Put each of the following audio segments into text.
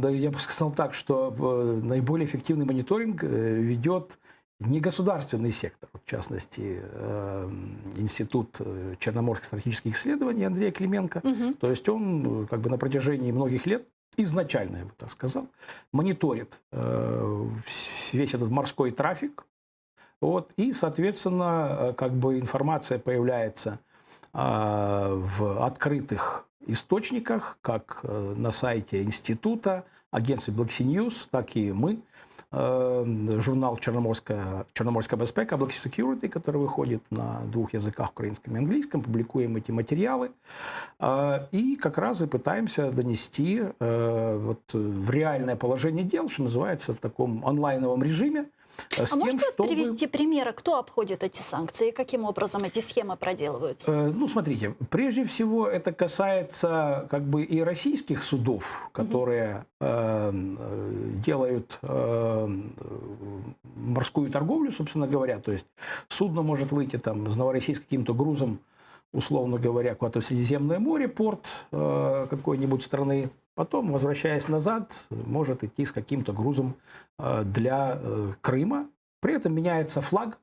Да, я бы сказал так, что наиболее эффективный мониторинг ведет не государственный сектор, в частности, Институт черноморских стратегических исследований Андрея Клименко. Мгм. То есть он как бы на протяжении многих лет, изначально, я бы так сказал, мониторит весь этот морской трафик. Вот, и, соответственно, как бы информация появляется в открытых источниках, как на сайте института, агентства Black Sea News, так и мы. Журнал «Черноморская безпека», Black Sea Security, который выходит на двух языках, украинском и английском, публикуем эти материалы. И как раз и пытаемся донести вот в реальное положение дел, что называется, в таком онлайновом режиме, с А тем, можете чтобы... привести примеры, кто обходит эти санкции, каким образом эти схемы проделываются? Ну, смотрите, прежде всего это касается как бы и российских судов, которые делают морскую торговлю, собственно говоря. То есть судно может выйти там из Новороссийска каким-то грузом, условно говоря, куда-то в Средиземное море, порт какой-нибудь страны. Потом, возвращаясь назад, может идти с каким-то грузом для Крыма. При этом меняется флаг.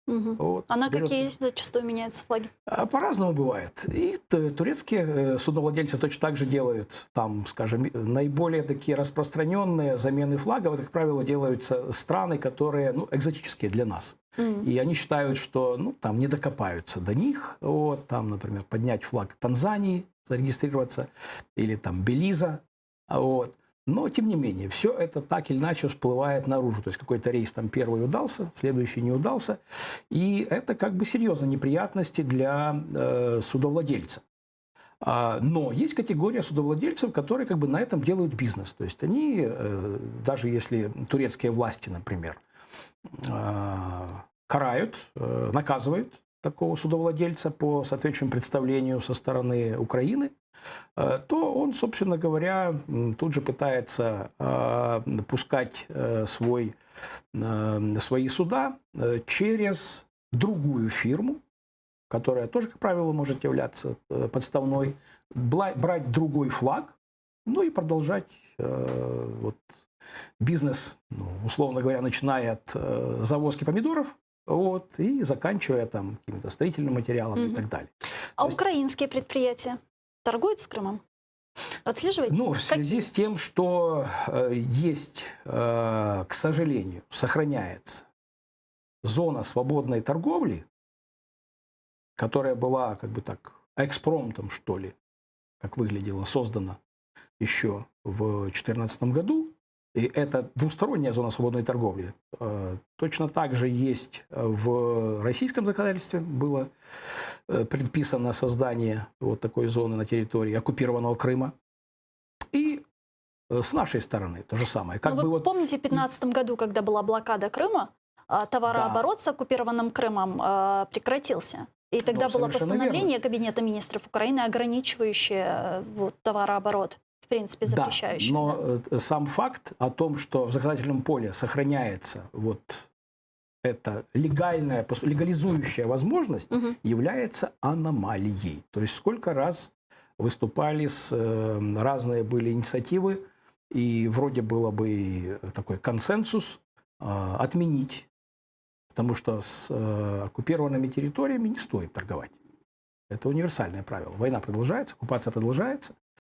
Мгм. Вот, А на берется... какие зачастую меняются флаги? По-разному бывает. И турецкие судовладельцы точно так же делают. Там, скажем, наиболее такие распространенные замены флагов, это, как правило, делаются страны, которые экзотические для нас. И они считают, что там не докопаются до них. Вот, там, например, поднять флаг Танзании, зарегистрироваться, или там Белиза. Вот. Но, тем не менее, все это так или иначе всплывает наружу. То есть какой-то рейс там первый удался, следующий не удался. И это как бы серьезные неприятности для судовладельца. Но есть категория судовладельцев, которые как бы на этом делают бизнес. То есть они, даже если турецкие власти, например, карают, наказывают такого судовладельца по соответствующему представлению со стороны Украины, то он, собственно говоря, тут же пытается пускать свои суда через другую фирму, которая тоже, как правило, может являться подставной, брать другой флаг, и продолжать вот, бизнес, условно говоря, начиная от завозки помидоров, вот, и заканчивая там какими-то строительными материалами и так далее. А украинские предприятия торгуют с Крымом? Отслеживаете? В связи с тем, что есть, к сожалению, сохраняется зона свободной торговли, которая была как бы так экспромтом, что ли, как выглядела, создана еще в 2014 году. И это двусторонняя зона свободной торговли. Точно так же есть в российском законодательстве, было предписано создание вот такой зоны на территории оккупированного Крыма. И с нашей стороны то же самое. Вы помните, в 2015 году, когда была блокада Крыма, товарооборот с оккупированным Крымом прекратился. И тогда было постановление Кабинета министров Украины, ограничивающее товарооборот, в принципе, запрещающее. Да, но сам факт о том, что в законодательном поле сохраняется вот эта легализующая возможность, является аномалией. То есть сколько раз выступали разные были инициативы, и вроде было бы такой консенсус отменить, потому что с оккупированными территориями не стоит торговать. Это универсальное правило. Война продолжается, оккупация продолжается.